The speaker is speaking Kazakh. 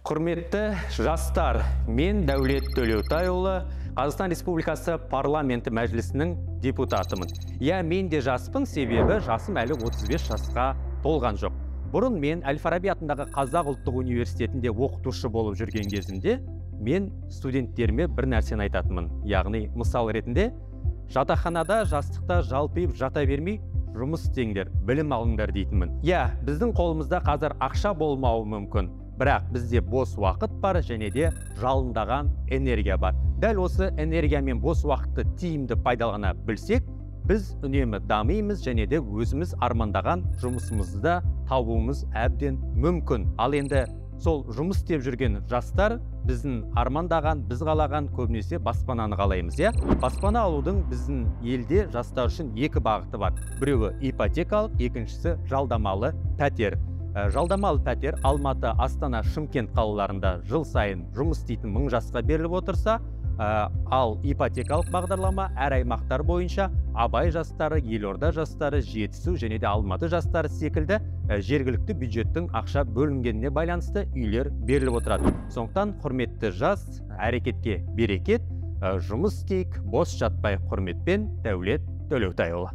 Құрметті жастар, мен Дәулет Төлеутайұлы, Қазақстан Республикасы парламенті мәжілісінің депутатымын. Мен де жаспын, себебі жасым әлі 35 жасқа толған жоқ. Бұрын мен Әл-Фараби атындағы Қазақ ұлттық университетінде оқытушы болып жүрген кезімде, мен студенттеріме бір нәрсені айтатынмын. Яғни, мысал ретінде, жатақханада жастықта жалпиып жата бермей, жұмыс істеңдер, білім алыңдар дейтінмін. Біздің қолымызда қазір ақша болмауы мүмкін. Бірақ бізде бос уақыт бар және де жалындаған энергия бар. Дәл осы энергия мен бос уақытты тиімді пайдалана білсек, біз үнемі дамимыз және де өзіміз армандаған жұмысымызды табуымыз әбден мүмкін. Ал енді сол жұмыс істеп жүрген жастар біздің армандаған, біз қалаған көбінесе баспананы қалаймыз. Баспана алудың біздің елде жастар үшін екі бағыты бар. Біреуі ипотекалық, екіншісі жалдамалы пәтер. Жалдамалы пәтер Алматы, Астана, Шымкент қалаларында жыл сайын жұмыс істейтін 1000 жасқа беріліп отырса, ал ипотекалық бағдарлама әр аймақтар бойынша Абай жастары, Елорда жастары, Жетісу және де Алматы жастары секілді жергілікті бюджеттің ақша бөлінгеніне байланысты үйлер беріліп отырады. Сондықтан құрметті жас, әрекетке берекет, жұмыс істейік, бос жатпай. Құрметпен, Дәулет Төлеутайұлы.